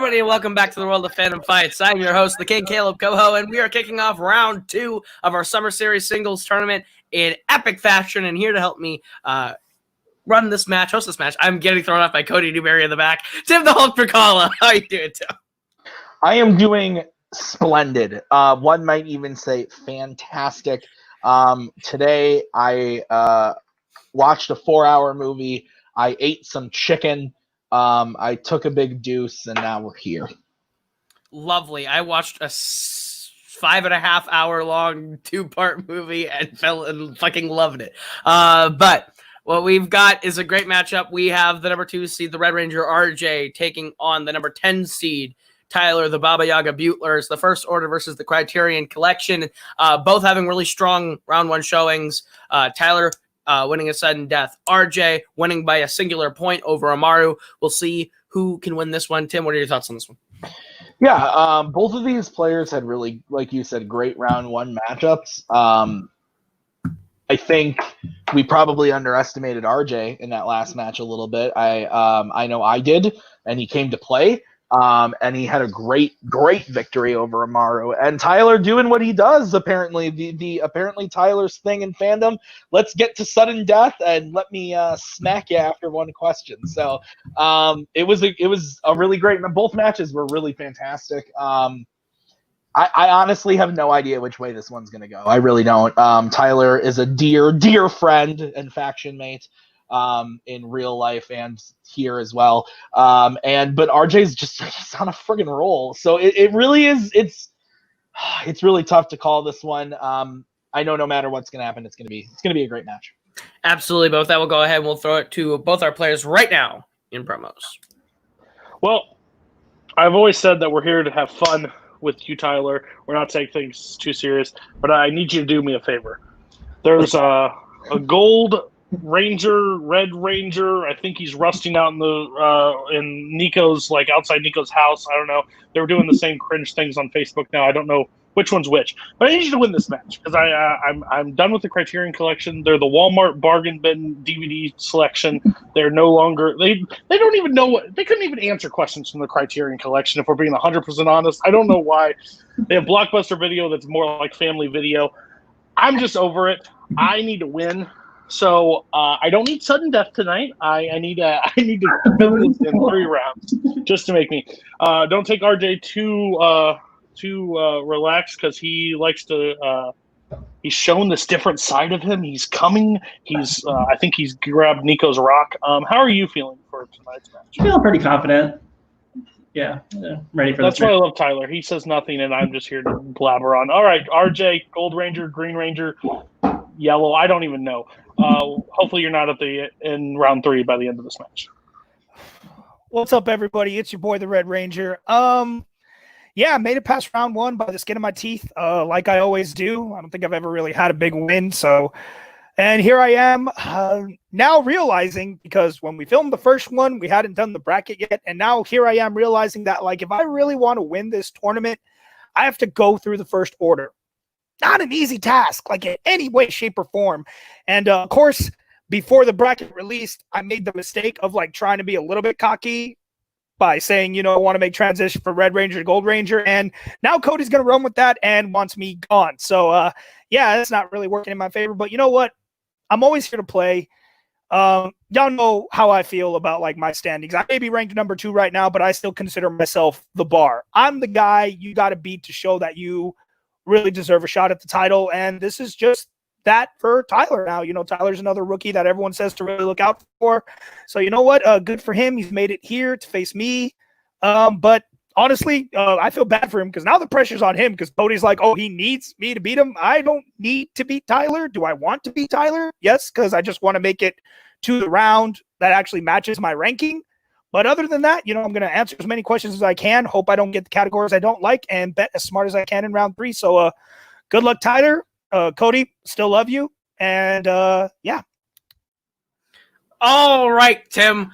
everybody, and welcome back to the world of Fandom Fights. I'm your host, the King Kaleb Koho, and we are kicking off round 2 of our Summer Series singles tournament in epic fashion. And here to help me host this match, I'm getting thrown off by Cody Newberry in the back. Tim the Hulk Brzakala. How you doing, Tim? I am doing splendid. One might even say fantastic. Today I watched a 4-hour movie. I ate some chicken. I took a big deuce, and now we're here. Lovely. I watched a 5.5 hour long 2-part movie and fucking loved it. But what we've got is a great matchup. We have the number 2 seed, the Red Ranger RJ, taking on the number 10 seed, Tyler, the Baba Yaga Beutler. It's the First Order versus the Criterion Collection. Both having really strong round 1 showings. Tyler winning a sudden death. RJ winning by a singular point over Amaru. We'll see who can win this one. Tim, what are your thoughts on this one? Yeah, both of these players had really, like you said, great round 1 matchups. I think we probably underestimated RJ in that last match a little bit. I know I did, and he came to play. And he had a great victory over Amaru. And Tyler doing what he does, apparently. Apparently Tyler's thing in Fandom, let's get to sudden death and let me smack you after one question. So it was a really great. Both matches were really fantastic. I honestly have no idea which way this one's gonna go. I really don't. Tyler is a dear friend and faction mate. In real life and here as well. But RJ's just he's on a friggin' roll. So it really is, it's really tough to call this one. I know no matter what's gonna happen, it's gonna be a great match. Absolutely, both. That will go ahead and we'll throw it to both our players right now in promos. Well, I've always said that we're here to have fun with you, Tyler. We're not taking things too serious, but I need you to do me a favor. There's a gold Ranger, Red Ranger. I think he's rusting out in Nico's, like outside Nico's house. I don't know. They were doing the same cringe things on Facebook now. I don't know which one's which, but I need you to win this match because I'm done with the Criterion Collection. They're the Walmart bargain bin DVD selection. They're no longer they don't even know what they couldn't even answer questions from the Criterion Collection. If we're being 100% honest, I don't know why. They have Blockbuster Video that's more like Family Video. I'm just over it. I need to win. So I don't need sudden death tonight. I need to fill this in 3 rounds just to make me. Don't take RJ too relaxed because he likes to. He's shown this different side of him. He's coming. I think he's grabbed Nico's rock. How are you feeling for tonight's match? Feeling pretty confident. Yeah, ready for this. That's why I love Tyler. He says nothing, and I'm just here to blabber on. All right, RJ, Gold Ranger, Green Ranger, Yellow. I don't even know. Hopefully you're not in round 3 by the end of this match. What's up, everybody? It's your boy, the Red Ranger. Yeah, I made it past round 1 by the skin of my teeth, like I always do. I don't think I've ever really had a big win. And here I am now realizing, because when we filmed the first one, we hadn't done the bracket yet. And now here I am realizing that, like, if I really want to win this tournament, I have to go through the First Order. Not an easy task, like in any way, shape, or form. And of course, before the bracket released, I made the mistake of like trying to be a little bit cocky by saying, I want to make transition from Red Ranger to Gold Ranger. And now Cody's going to run with that and wants me gone. So yeah, that's not really working in my favor. But you know what? I'm always here to play. Y'all know how I feel about like my standings. I may be ranked number 2 right now, but I still consider myself the Barr. I'm the guy you got to beat to show that you really deserve a shot at the title, and this is just that for Tyler now. Tyler's another rookie that everyone says to really look out for. So you know what? Good for him. He's made it here to face me. But honestly, I feel bad for him because now the pressure's on him because Cody's like, oh, he needs me to beat him. I don't need to beat Tyler. Do I want to beat Tyler? Yes, because I just want to make it to the round that actually matches my ranking. But other than that, I'm going to answer as many questions as I can. Hope I don't get the categories I don't like and bet as smart as I can in round 3. So good luck, Tyler. Cody, still love you. And yeah. All right, Tim.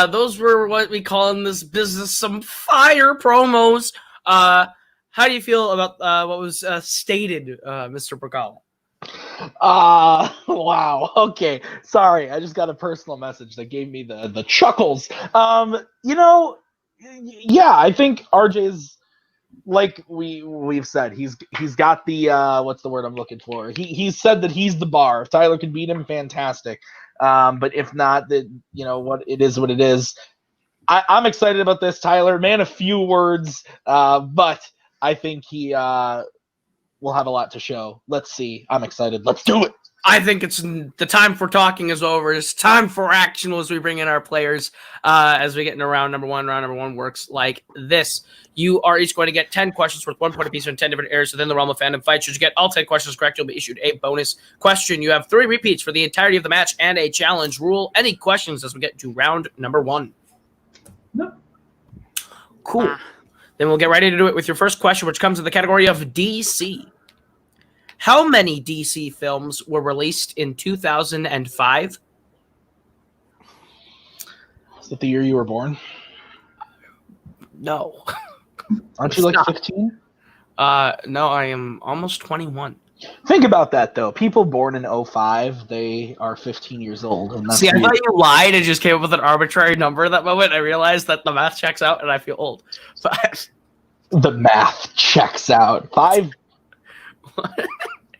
Those were what we call in this business some fire promos. How do you feel about what was stated, Mr. Brzakala? Wow. Okay. Sorry. I just got a personal message that gave me the chuckles. Yeah, I think RJ's like we've said, he's got the what's the word I'm looking for? He's said that he's the bar. If Tyler can beat him, fantastic. But if not, that what it is, what it is. I'm excited about this, Tyler. Man, a few words, but I think he will have a lot to show. Let's see. I'm excited. Let's do it. I think it's the time for talking is over. It's time for action as we bring in our players as we get into round number one. Round number one works like this. You are each going to get 10 questions worth 1 point apiece from 10 different areas within the realm of fandom fights. Should you get all 10 questions correct, you'll be issued a bonus question. You have 3 repeats for the entirety of the match and a challenge rule. Any questions as we get to round number one? No. Cool. Then we'll get ready to do it with your first question, which comes in the category of DC. How many DC films were released in 2005? Is that the year you were born? No. Aren't you like 15? No, I am almost 21. Think about that, though. People born in 05, they are 15 years old. And that's See, I weird. thought you lied and just came up with an arbitrary number at that moment. I realized that the math checks out and I feel old. The math checks out. 5.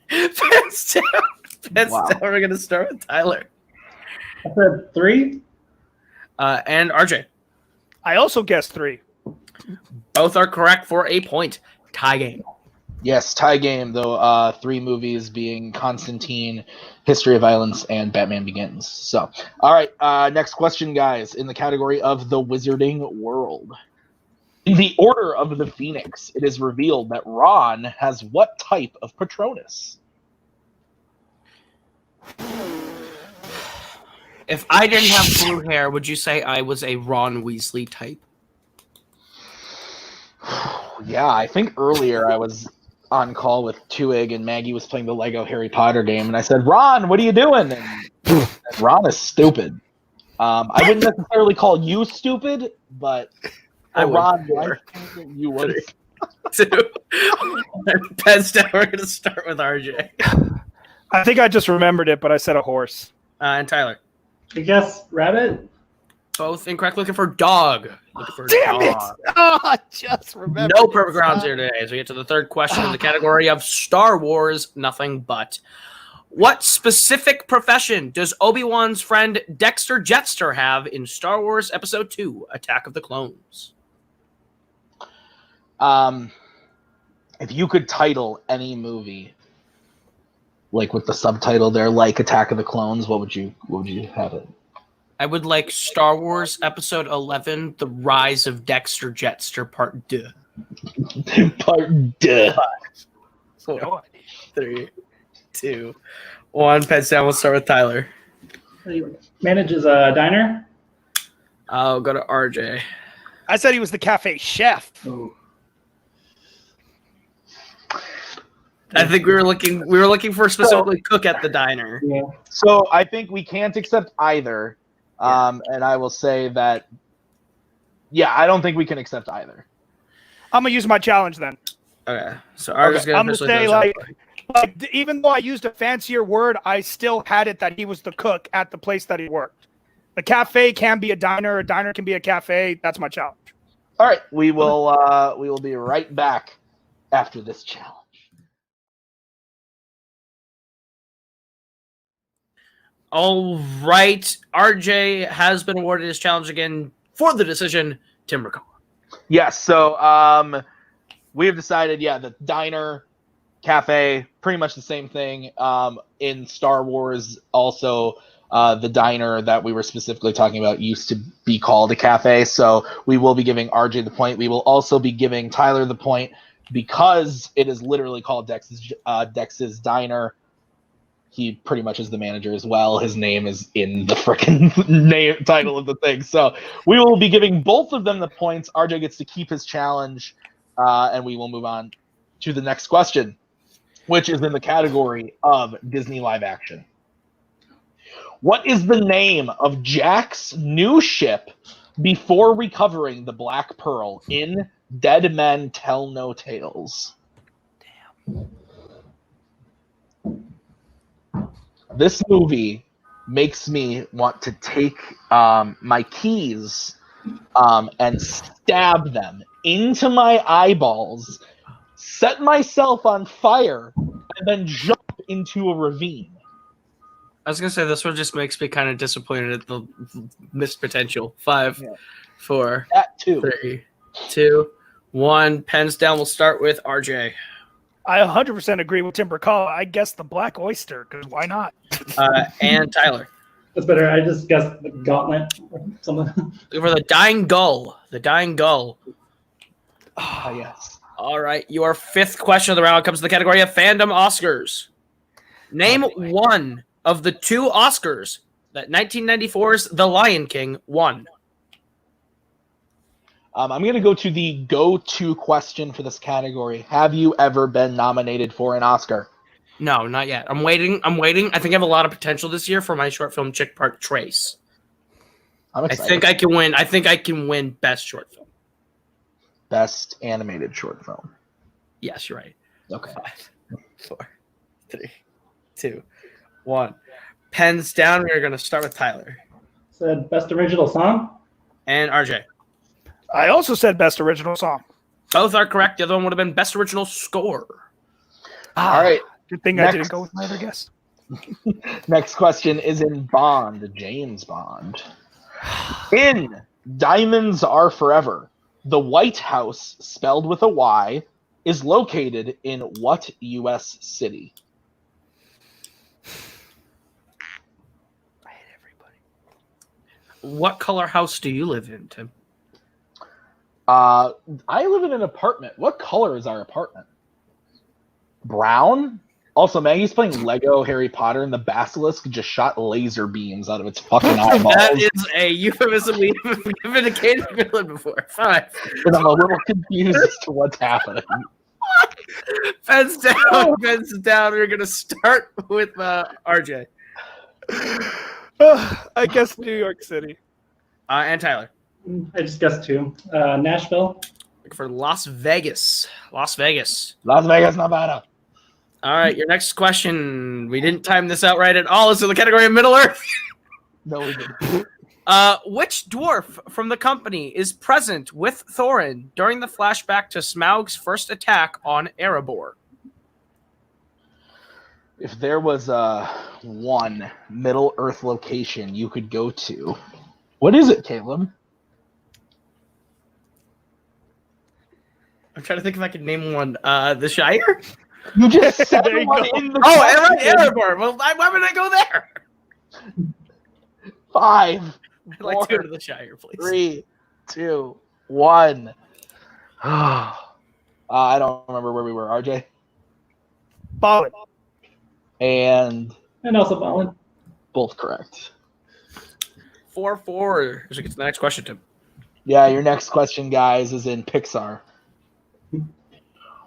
Pens down. Wow. We're going to start with Tyler. I said 3. And RJ. I also guessed 3. Both are correct for a point. Tie game. Yes, tie game, though. 3 movies being Constantine, History of Violence, and Batman Begins. So, all right, next question, guys, in the category of the Wizarding World. In the Order of the Phoenix, it is revealed that Ron has what type of Patronus? If I didn't have blue hair, would you say I was a Ron Weasley type? Yeah, I think earlier I was on call with Twohig and Maggie was playing the Lego Harry Potter game, and I said, Ron, what are you doing? And Ron is stupid. I wouldn't necessarily call you stupid, but Ron, I think you would. 2. Pens down. We're going to start with RJ. I think I just remembered it, but I said a horse. And Tyler. I guess rabbit. Both incorrect. Looking for dog. Looking for Damn it! dog. Oh, I just remembered. No perfect rounds here today as we get to the third question in the category of Star Wars, nothing but. What specific profession does Obi-Wan's friend Dexter Jetster have in Star Wars Episode 2, Attack of the Clones? If you could title any movie, like with the subtitle there, like Attack of the Clones, what would you have it? I would like Star Wars Episode 11, The Rise of Dexter Jetster, Part 2. Part 2. 4, 3, 2, 1. Pens down. We'll start with Tyler. He manages a diner. I'll go to RJ. I said he was the cafe chef. Ooh. I think we were looking for specifically cook at the diner. Yeah. So I think we can't accept either. And I will say that, yeah, I don't think we can accept either. I'm gonna use my challenge then. Okay, so RJ's I'm gonna say like like even though I used a fancier word, I still had it that he was the cook at the place that he worked. The cafe can be a diner can be a cafe. That's my challenge. All right, we will be right back after this challenge. All right, RJ has been awarded his challenge again for the decision. Tim Brzakala. Yes, so we have decided, the diner, cafe, pretty much the same thing. In Star Wars, also, the diner that we were specifically talking about used to be called a cafe, so we will be giving RJ the point. We will also be giving Tyler the point because it is literally called Dex's Diner. He pretty much is the manager as well. His name is in the freaking name title of the thing. So we will be giving both of them the points. RJ gets to keep his challenge, and we will move on to the next question, which is in the category of Disney live action. What is the name of Jack's new ship before recovering the Black Pearl in Dead Men Tell No Tales? Damn. This movie makes me want to take my keys and stab them into my eyeballs, set myself on fire, and then jump into a ravine. I was gonna say this one just makes me kind of disappointed at the missed potential. 5, 4, That too. 3, 2, 1. Pens down. We'll start with RJ. I 100% agree with Tim Brzakala. I guess the Black Oyster, because why not? And Tyler. That's better. I just guessed the Gauntlet or something. For the Dying Gull. The Dying Gull. Yes. All right. Your fifth question of the round comes to the category of Fandom Oscars. Name one of the 2 Oscars that 1994's The Lion King won. I'm going to go to the go-to question for this category. Have you ever been nominated for an Oscar? No, not yet. I'm waiting. I think I have a lot of potential this year for my short film Chick Park Trace. I'm I excited. think I can win. I think I can win Best Short Film. Best animated short film. Yes, you're right. Okay. 5, 4, 3, 2, 1. Pens down. We are going to start with Tyler Said best original song. and RJ. I also said best original song. Both are correct. The other one would have been Best Original Score. All right. Good thing I didn't go with my other guess. Next question is in Bond, James Bond. In Diamonds Are Forever, the White House, spelled with a Y, is located in what U.S. city? I hate everybody. What color house do you live in, Tim? I live in an apartment. What color is our apartment? Brown? Also, Maggie's playing Lego Harry Potter, and the basilisk just shot laser beams out of its fucking eyeballs. That is a euphemism we haven't given a Katie villain before. 5. And I'm a little confused as to what's happening. Pens down. Pens down. We're going to start with RJ. I guess New York City. And Tyler. I just guessed 2. Nashville. For Las Vegas. Las Vegas. Las Vegas, Nevada. All right, your next question. We didn't time this out right at all. It's in the category of Middle Earth. No, we didn't. Which dwarf from the company is present with Thorin during the flashback to Smaug's first attack on Erebor? If there was one Middle Earth location you could go to, what is it, Caleb? I'm trying to think if I can name one. The Shire? You just said There you one go. in the Oh, question. Erebor. Well, why would I go there? 5, I'd like to go to the Shire, please. 3, 2, 1. I don't remember where we were. RJ? Ballin. And And also Ballin. both correct. 4-4. As we get to the next question, Tim. Yeah, your next question, guys, is in Pixar.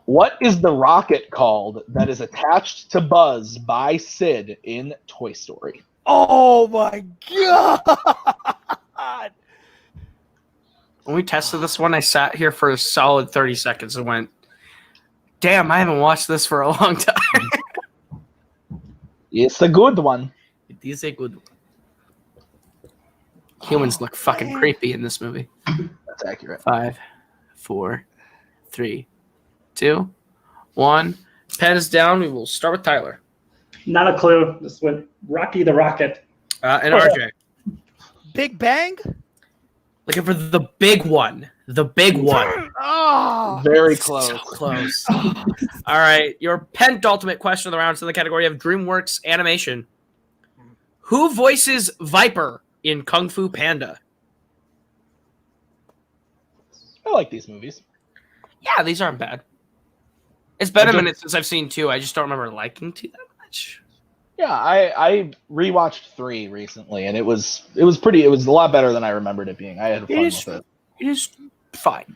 What is the rocket called that is attached to Buzz by Sid in Toy Story? Oh my god! When we tested this one, I sat here for a solid 30 seconds and went, damn, I haven't watched this for a long time. It's a good one. It is a good one. Humans look fucking creepy in this movie. That's accurate. 5, 4, 3, 2, 1. Pens down. We will start with Tyler. Not a clue. This went Rocky the Rocket. And RJ. Big Bang? Looking for the big one. The big one. Oh! Very close. So close. All right. Your penultimate question of the round is in the category of DreamWorks animation. Who voices Viper in Kung Fu Panda? I like these movies. Yeah, these aren't bad. It's been a minute since I've seen 2. I just don't remember liking 2 that much. Yeah, I rewatched 3 recently, and it was a lot better than I remembered it being. I had fun with it. It is fine.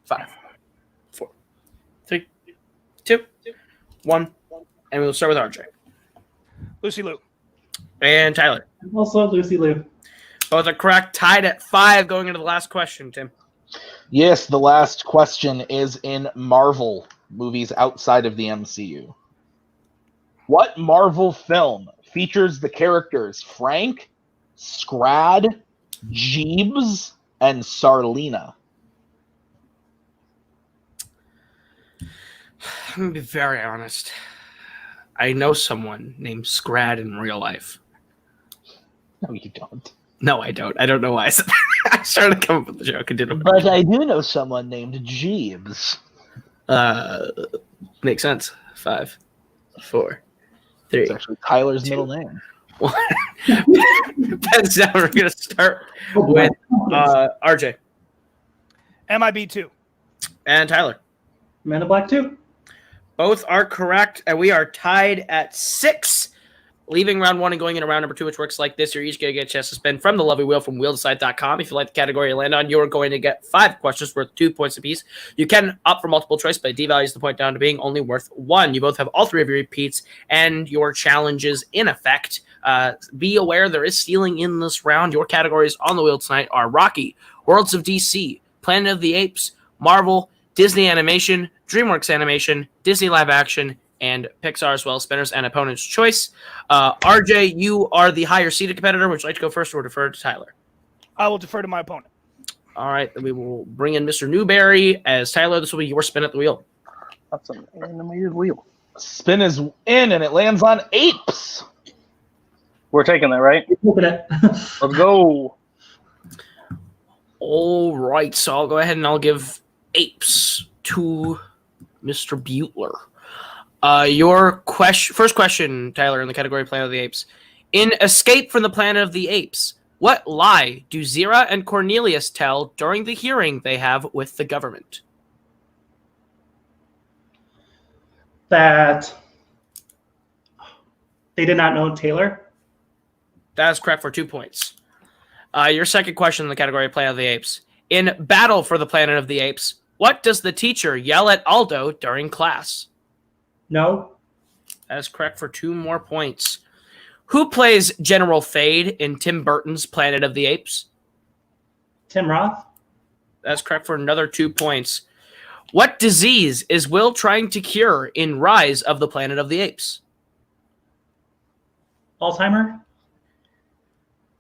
5, 4, 3, 2, 1. And we'll start with RJ. Lucy Liu. And Tyler. Also Lucy Liu. Both are correct. Tied at 5 going into the last question, Tim. Yes, the last question is in Marvel movies outside of the MCU. What Marvel film features the characters Frank, Scrad, Jeebs and Sarlina? I'm gonna be very honest. I know someone named Scrad in real life. No, you don't. No, I don't. I don't know why I said that. I was trying to come up with the joke and didn't. But I do know someone named Jeebs. Makes sense. 5, 4, 3. It's actually Tyler's 2, middle name. 1. Pens down. We're gonna start with RJ MIB2. and Tyler. Men in Black 2. Both are correct, and we are tied at 6. Leaving round 1 and going into round number 2, which works like this. You're each going to get a chance to spin from the lovely wheel from wheeldecide.com. If you like the category you land on, you're going to get 5 questions worth 2 points apiece. You can opt for multiple choice, but it devalues the point down to being only worth 1. You both have all 3 of your repeats and your challenges in effect. Be aware there is stealing in this round. Your categories on the wheel tonight are Rocky, Worlds of DC, Planet of the Apes, Marvel, Disney Animation, DreamWorks Animation, Disney Live Action, and Pixar as well, spinners and opponent's choice. RJ, you are the higher seeded competitor. Would you like to go first or defer to Tyler? I will defer to my opponent. All right, then we will bring in Mr. Newberry as Tyler. This will be your spin at the wheel. That's an animated wheel. Spin is in, and it lands on apes. We're taking that, right? Look at it. Let's go. All right, so I'll go ahead and I'll give apes to Mr. Buetler. Your first question, Tyler, in the category Planet of the Apes. In Escape from the Planet of the Apes, what lie do Zira and Cornelius tell during the hearing they have with the government? That they did not know Taylor. That is correct for 2 points. Your second question in the category Planet of the Apes. In Battle for the Planet of the Apes, what does the teacher yell at Aldo during class? No. That is correct for 2 more points. Who plays General Fade in Tim Burton's Planet of the Apes? Tim Roth. That's correct for another 2 points. What disease is Will trying to cure in Rise of the Planet of the Apes? Alzheimer.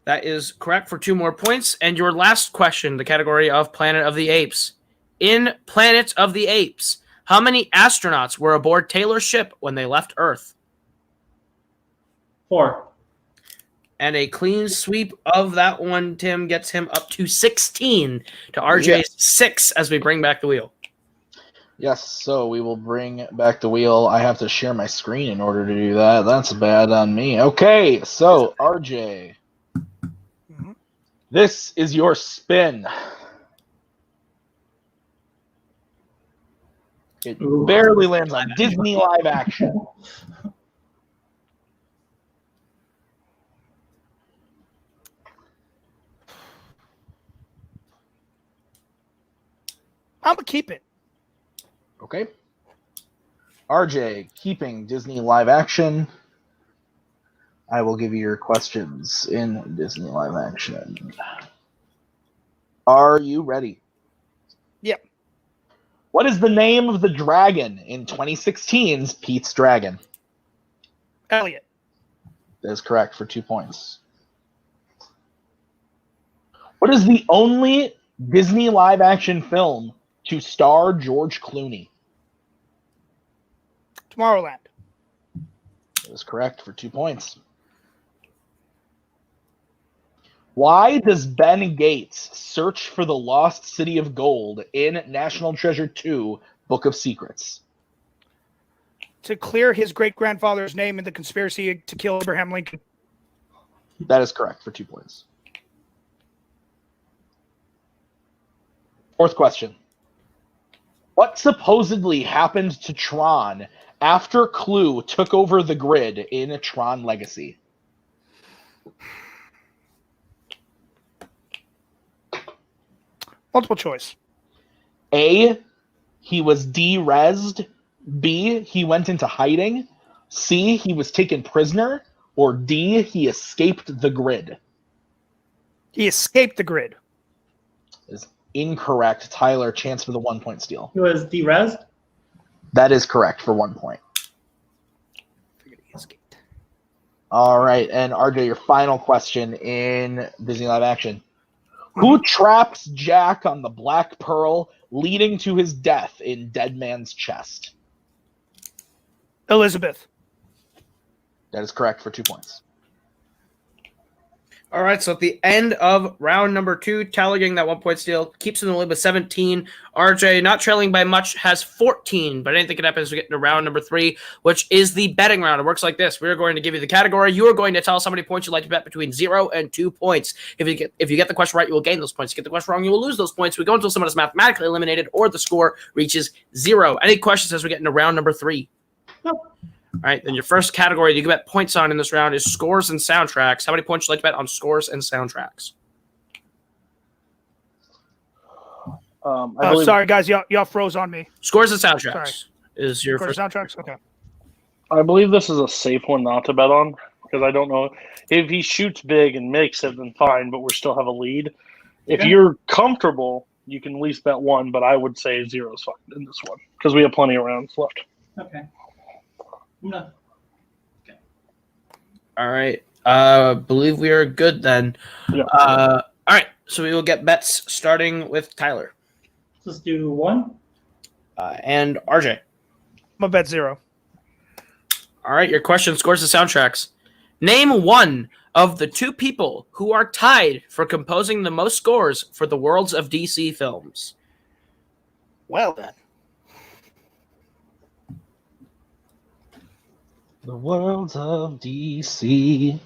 That is correct for 2 more points. And your last question, the category of Planet of the Apes. In Planet of the Apes, how many astronauts were aboard Taylor's ship when they left Earth? 4. And a clean sweep of that one, Tim, gets him up to 16 to RJ's 6 as we bring back the wheel. Yes, so we will bring back the wheel. I have to share my screen in order to do that. That's bad on me. Okay, so RJ, this is your spin. It barely lands on Disney live action. I'm going to keep it. Okay. RJ, keeping Disney live action. I will give you your questions in Disney live action. Are you ready? Yep. What is the name of the dragon in 2016's Pete's Dragon? Elliot. That is correct for 2 points. What is the only Disney live-action film to star George Clooney? Tomorrowland. That is correct for 2 points. Why does Ben Gates search for the lost city of gold in National Treasure 2, Book of Secrets? To clear his great-grandfather's name in the conspiracy to kill Abraham Lincoln. That is correct for 2 points. Fourth question. What supposedly happened to Tron after Clue took over the grid in Tron Legacy? Multiple choice. A, he was de-resed. B, he went into hiding. C, he was taken prisoner. Or D, he escaped the grid. He escaped the grid. Is incorrect. Tyler, chance for the 1 point steal. He was de-resed. That is correct for 1 point. Figured he escaped. All right, and RJ, your final question in Disney Live Action. Who traps Jack on the Black Pearl, leading to his death in Dead Man's Chest? Elizabeth. That is correct for 2 points. All right, so at the end of round number 2, Tyler getting that 1 point steal, keeps in the lead with 17. RJ, not trailing by much, has 14, but anything can happen as we get into round number 3, which is the betting round. It works like this. We're going to give you the category. You are going to tell us how many points you'd like to bet between 0 and 2 points. If you get the question right, you will gain those points. If you get the question wrong, you will lose those points. We go until someone is mathematically eliminated or the score reaches 0. Any questions as we get into round number 3? No. All right, then your first category that you can bet points on in this round is scores and soundtracks. How many points would you like to bet on scores and soundtracks? Sorry, guys. Y'all froze on me. Scores and soundtracks Sorry. is your For first. soundtracks? Okay. I believe this is a safe one not to bet on because I don't know if he shoots big and makes it, then fine, but we still have a lead. If Okay. you're comfortable, you can at least bet 1, but I would say 0 is fine in this one because we have plenty of rounds left. Okay. No. All right. Believe we are good then. Yeah. All right. So we will get bets starting with Tyler Let's do 1. and RJ. I'm going to bet 0. All right. Your question: scores and soundtracks. Name one of the 2 people who are tied for composing the most scores for the worlds of DC films. Well, then. The Worlds of DC.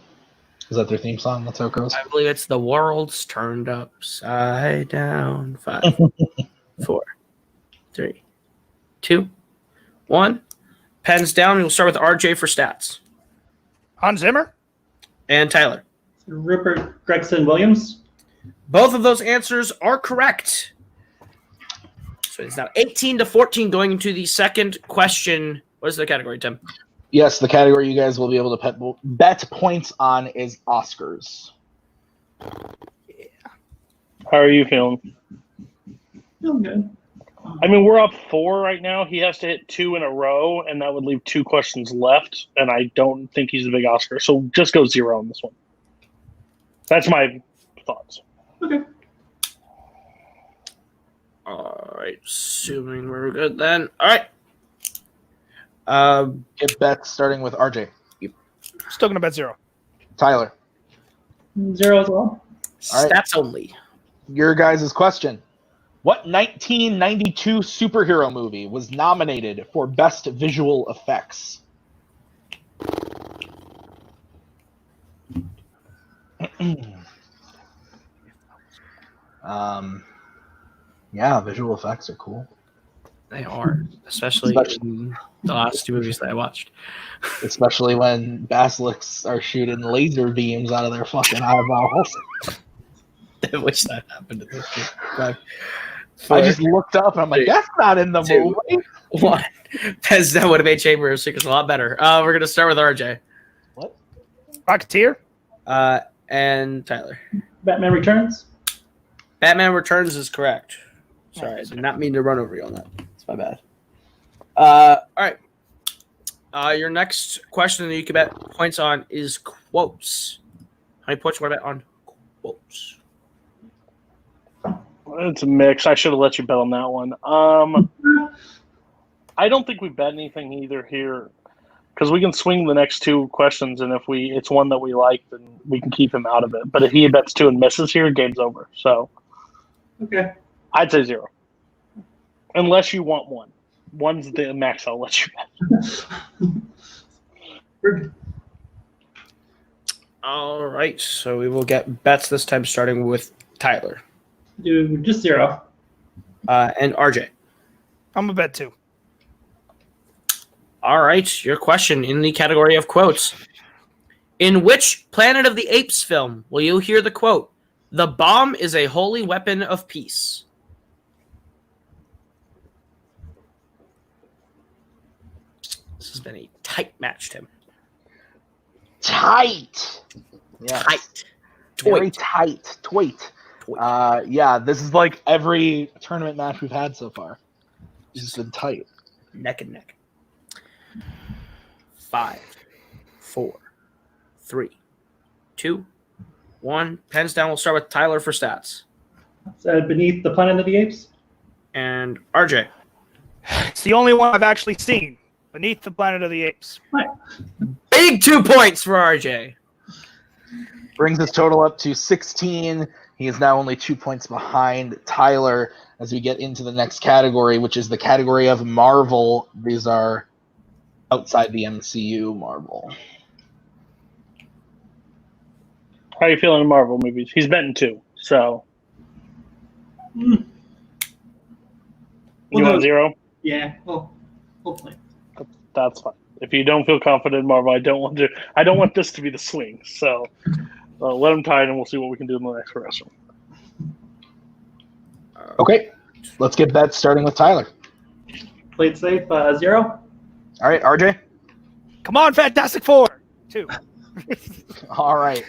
Is that their theme song? That's how it goes? I believe it's the world's turned upside down. 5, 4, 3, 2, 1. Pens down. We'll start with RJ for stats. Hans Zimmer? And Tyler. Rupert Gregson Williams. Both of those answers are correct. So it's now 18-14 going into the second question. What is the category, Tim? Yes, the category you guys will be able to bet points on is Oscars. How are you feeling? Feeling good. I mean, we're up 4 right now. He has to hit 2 in a row, and that would leave 2 questions left. And I don't think he's a big Oscar, so just go 0 on this one. That's my thoughts. Okay. All right, assuming we're good then. All right. Get bets starting with RJ. Still going to bet 0. Tyler, 0 as well. All right. Stats only. your guys' question. What 1992 superhero movie was nominated for Best Visual Effects? Yeah, visual effects are cool. They are, especially in the last 2 movies that I watched. Especially when basilisks are shooting laser beams out of their fucking eyeballs. I wish that happened in this game. I just looked up and I'm like, that's not in the 2, movie. 1. That would have made Chamber of Secrets a lot better. We're going to start with RJ. What? Rocketeer? And Tyler. Batman Returns. Batman Returns is correct. Sorry, I did not mean to run over you on that. It's my bad. All right. Your next question that you can bet points on is quotes. How many points you want to bet on quotes? It's a mix. I should have let you bet on that one. I don't think we bet anything either here because we can swing the next 2 questions, and if it's one that we like, then we can keep him out of it. But if he bets 2 and misses here, game's over. So Okay. I'd say 0, unless you want 1. 1's the max I'll let you bet. All right. So we will get bets this time, starting with Tyler Do just 0. and RJ. I'm going to bet 2. All right. Your question in the category of quotes. In which Planet of the Apes film will you hear the quote, "The bomb is a holy weapon of peace"? This has been a tight match, Tim. Tight. Yes. Tight. Very Toit. tight. Toit. Yeah, this is like every tournament match we've had so far. It's been tight. Neck and neck. 5, 4, 3, 2, 1. Pens down. We'll start with Tyler for stats. Beneath the Planet of the Apes. And RJ. It's the only one I've actually seen. Beneath the Planet of the Apes. Right. Big 2 points for RJ. Brings his total up to 16. He is now only 2 points behind Tyler as we get into the next category, which is the category of Marvel. These are outside the MCU Marvel. How are you feeling in Marvel movies? He's betting 2, so. You want 0? Yeah, well, hopefully. That's fine. If you don't feel confident in Marvel, I don't want this to be the swing. So let him tie it, and we'll see what we can do in the next wrestling. Okay, let's get bets starting with Tyler. Played safe, 0. All right, RJ. Come on, Fantastic Four. 2. All right,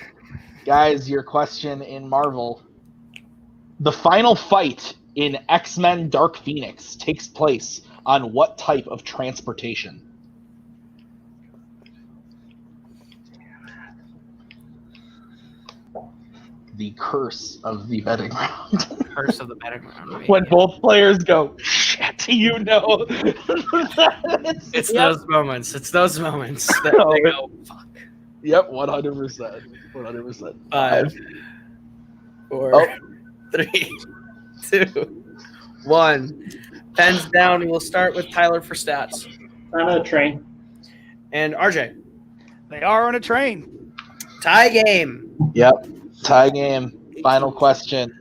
guys, your question in Marvel. The final fight in X-Men Dark Phoenix takes place on what type of transportation? The curse of the betting round. Curse of the betting round. When both players go, shit, you know. It's those moments. It's those moments that they go, fuck. Yep, 100%. 100%. 5, 4, 3, 2, 1. Pens down. We'll start with Tyler for stats. On a train. And RJ. They are on a train. Tie game. Yep, tie game. Final question.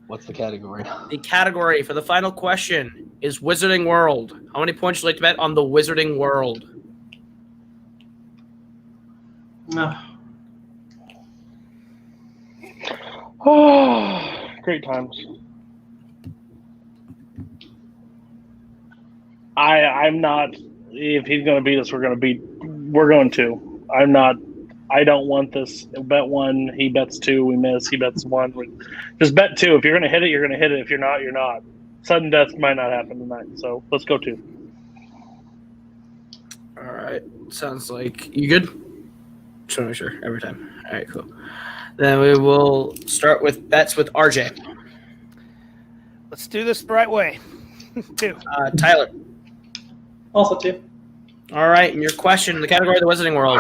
What's the category? The category for the final question is Wizarding World. How many points would you like to bet on the Wizarding World? No. Oh, great times. I'm not. If he's going to beat us, we're going to. I'm not. I don't want this. Bet 1. He bets 2. We miss. He bets 1. Just bet 2. If you're going to hit it, you're going to hit it. If you're not, you're not. Sudden death might not happen tonight. So let's go 2. All right. Sounds like you good? Just want to make sure every time. All right, cool. Then we will start with bets with RJ. Let's do this the right way. 2. Tyler. Also 2. All right, and your question in the category of the Wizarding World.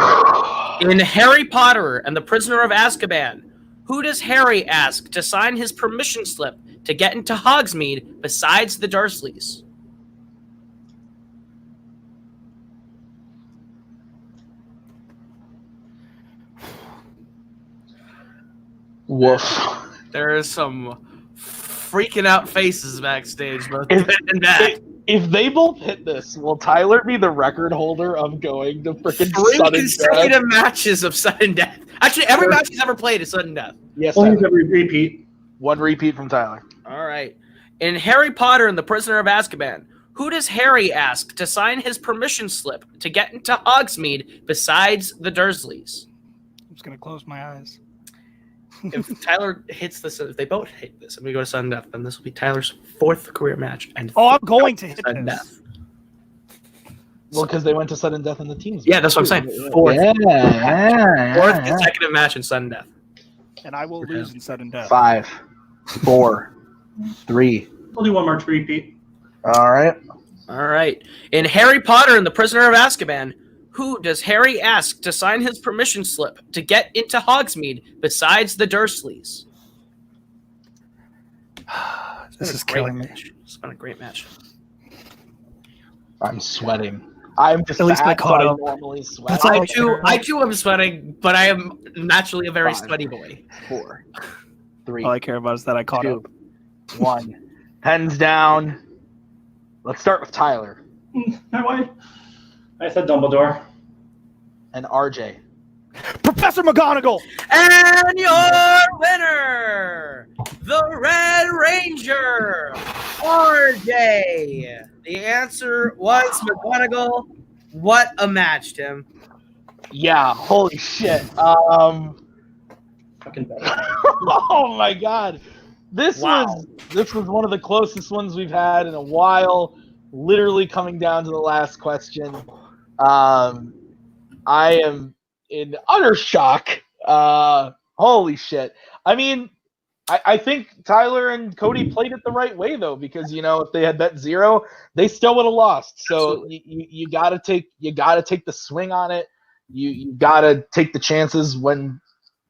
In Harry Potter and the Prisoner of Azkaban, who does Harry ask to sign his permission slip to get into Hogsmeade besides the Dursleys? Woof. There is some freaking out faces backstage, both Ben and Matt. If they both hit this, will Tyler be the record holder of going to freaking Three sudden death? consecutive matches of sudden death. Actually, every match he's ever played is sudden death. Yes, Only Tyler. every repeat. One repeat from Tyler. All right. In Harry Potter and the Prisoner of Azkaban, who does Harry ask to sign his permission slip to get into Hogsmeade besides the Dursleys? I'm just going to close my eyes. If Tyler hits this, if they both hit this, and we go to sudden death, then this will be Tyler's 4th career match. And I'm going to hit sudden this. death. Well, because they went to sudden death in the teams. Yeah, that's what I'm saying. Fourth consecutive match in sudden death. And I will lose in sudden death. 5, 4, 3. We'll do 1 more to repeat. All right. All right. In Harry Potter and the Prisoner of Azkaban, who does Harry ask to sign his permission slip to get into Hogsmeade besides the Dursleys? This is killing me. It's been a great match. I'm sweating. I'm just At least I caught up. normally sweat. That's all I too am sweating, but I am naturally a very 5, sweaty boy. 4, 3, All I care about is that I caught 2, up. 1. Hands down. Let's start with Tyler Why? I said Dumbledore. and RJ. Professor McGonagall! And your winner, the Red Ranger, RJ. The answer was McGonagall. What a match, Tim. Yeah, holy shit. Fucking better. Oh my god. This was one of the closest ones we've had in a while. Literally coming down to the last question. I am in utter shock. Holy shit. I mean, I think Tyler and Cody played it the right way though, because if they had bet 0, they still would have lost. So you gotta take the swing on it. You gotta take the chances when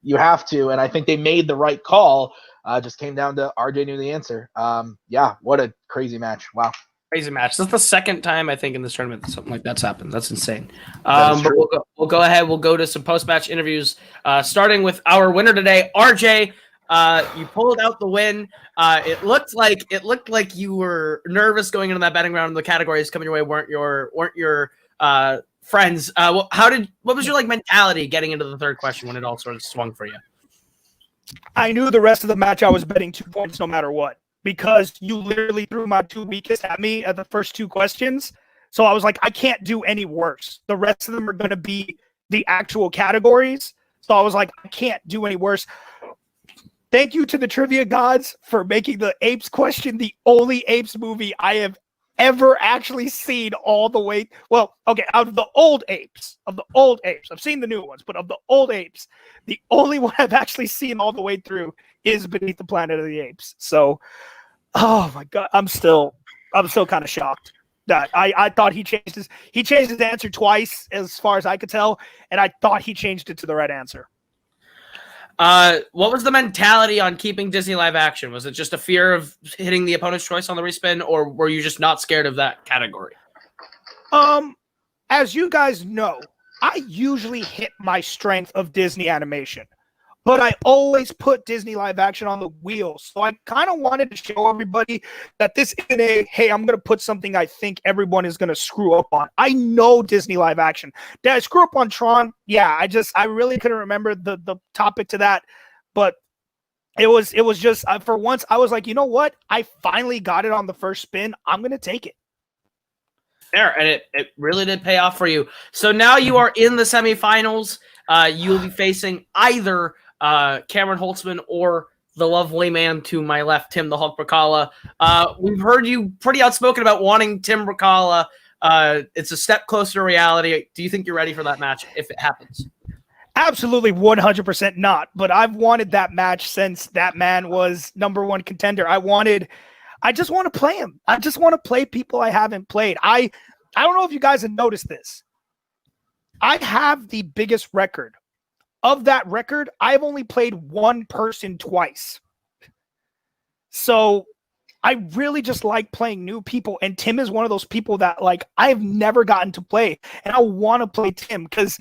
you have to, and I think they made the right call. Just came down to RJ knew the answer. Yeah, what a crazy match! Wow, crazy match. That's the second time I think in this tournament that something like that's happened. That's insane. That is But true. we'll go ahead. We'll go to some post-match interviews, starting with our winner today, RJ. You pulled out the win. It looked like you were nervous going into that betting round. The categories coming your way weren't your friends. What was your mentality getting into the third question when it all sort of swung for you? I knew the rest of the match I was betting 2 points no matter what, because you literally threw my 2 weakest at me at the first 2 questions. So I was like, I can't do any worse. The rest of them are going to be the actual categories. So I was like, I can't do any worse. Thank you to the trivia gods for making the Apes question the only Apes movie I have ever actually seen all the way. Well, okay, out of the old Apes, I've seen the new ones, but of the old Apes, the only one I've actually seen all the way through is Beneath the Planet of the Apes. So, oh my God, I'm still kind of shocked that I thought he changed his answer twice as far as I could tell, and I thought he changed it to the right answer. What was the mentality on keeping Disney live action? Was it just a fear of hitting the opponent's choice on the respin, or were you just not scared of that category? As you guys know, I usually hit my strength of Disney animation, but I always put Disney live action on the wheel. So I kind of wanted to show everybody that this isn't hey, I'm going to put something I think everyone is going to screw up on. I know Disney live action. Did I screw up on Tron? Yeah, I really couldn't remember the topic to that, but it was just, for once, I was like, you know what? I finally got it on the first spin. I'm going to take it. There, and it really did pay off for you. So now you are in the semifinals. You'll be facing either Cameron Holtzman or the lovely man to my left, Tim the Hulk Brzakala. We've heard you pretty outspoken about wanting Tim Brzakala. It's a step closer to reality. Do you think you're ready for that match if it happens? Absolutely 100% not, but I've wanted that match since that man was #1 contender. I just want to play him. I just want to play people I haven't played. I don't know if you guys have noticed this. I have the biggest record. Of that record, I've only played one person twice. So I really just like playing new people. And Tim is one of those people that I've never gotten to play. And I want to play Tim because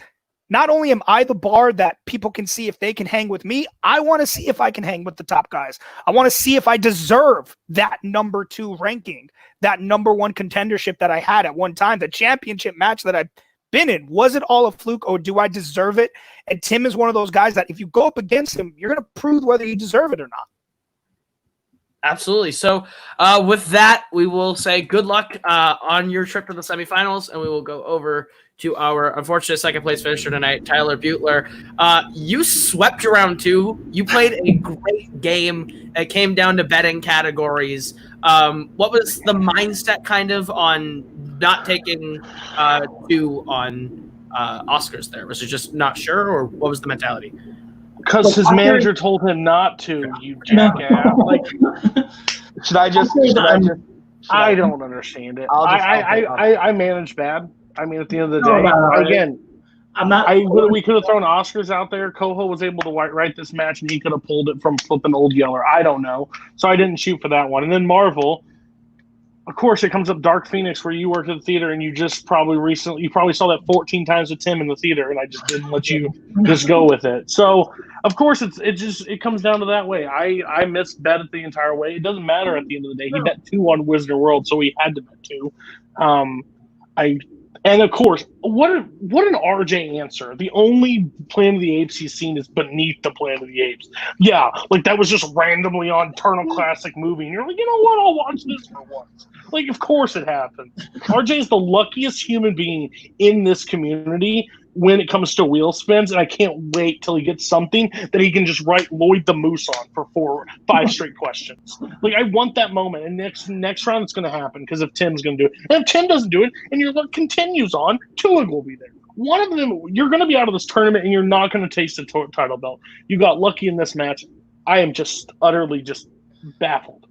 not only am I the bar that people can see if they can hang with me, I want to see if I can hang with the top guys. I want to see if I deserve that #2 ranking, that #1 contendership that I had at one time, the championship match that I've been in. Was it all a fluke or do I deserve it? And Tim is one of those guys that if you go up against him, you're going to prove whether you deserve it or not. Absolutely. So with that, we will say good luck on your trip to the semifinals, and we will go over to our unfortunate second place finisher tonight, Tyler Buetler. You swept your round 2. You played a great game. It came down to betting categories. What was the mindset kind of on not taking 2 on Oscars there? Was it just not sure, or what was the mentality? Because his manager told him not to, you jackass. I don't understand it. I manage bad. I mean, at the end of the day, again, we could have thrown Oscars out there. Koho was able to write this match, and he could have pulled it from flipping Old Yeller. I don't know. So I didn't shoot for that one. And then Marvel, of course, it comes up Dark Phoenix, where you worked at the theater, and you probably saw that 14 times with Tim in the theater, and I just didn't let you just go with it. So, of course, it comes down to that way. I missed bet it the entire way. It doesn't matter at the end of the day. He bet 2 on Wizard World, so he had to bet 2. And of course, what an RJ answer. The only Planet of the Apes he's seen is Beneath the Planet of the Apes. Yeah, that was just randomly on Turner Classic Movie. And you're like, you know what? I'll watch this for once. Of course it happens. RJ is the luckiest human being in this community when it comes to wheel spins, and I can't wait till he gets something that he can just write Lloyd the Moose on for 5 straight questions. I want that moment, and next round it's going to happen because if Tim's going to do it. And if Tim doesn't do it, and your luck continues on, Twohig will be there. One of them, you're going to be out of this tournament, and you're not going to taste the title belt. You got lucky in this match. I am just utterly just baffled.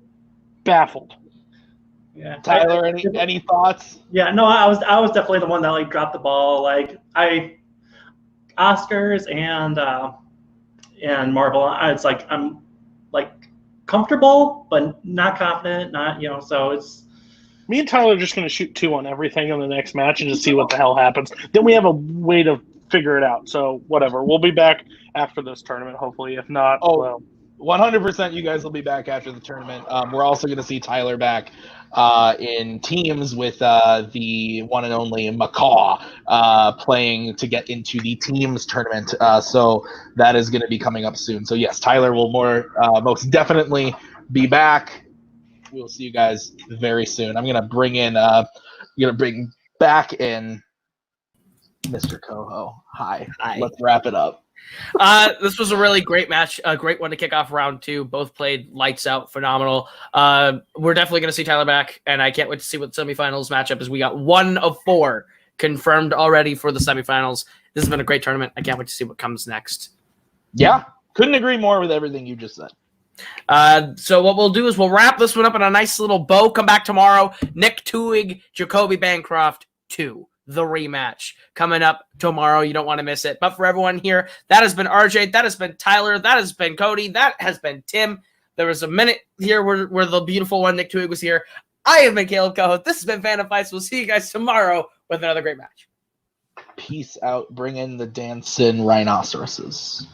Yeah. Tyler, any thoughts? Yeah, no, I was definitely the one that like dropped the ball. Like Oscars and Marvel. It's like I'm like comfortable, but not confident. Not So it's Me and Tyler are just going to shoot 2 on everything in the next match and just see what the hell happens. Then we have a way to figure it out. So whatever. We'll be back after this tournament, hopefully. If not, well. 100% you guys will be back after the tournament. We're also going to see Tyler back in teams with the one and only McCaw playing to get into the teams tournament. So that is going to be coming up soon. So yes, Tyler will most definitely be back. We'll see you guys very soon. I'm going to bring back in Mr. Koho. Hi. Let's wrap it up. This was a really great match, a great one to kick off round 2. Both played lights out, phenomenal. We're definitely going to see Tyler back, and I can't wait to see what the semifinals matchup is. We got 1 of 4 confirmed already for the semifinals. This has been a great tournament. I can't wait to see what comes next. Yeah, couldn't agree more with everything you just said. So what we'll do is we'll wrap this one up in a nice little bow. Come back tomorrow. Nick Twohig, Jacoby Bancroft 2. The rematch coming up tomorrow. You don't want to miss it. But for everyone here, that has been RJ, that has been Tyler, that has been Cody, that has been Tim. There was a minute here where the beautiful one, Nick Twohig, was here. I have been Kaleb Koho. This has been Fandom Fights. We'll see you guys tomorrow with another great match. Peace out. Bring in the dancing rhinoceroses.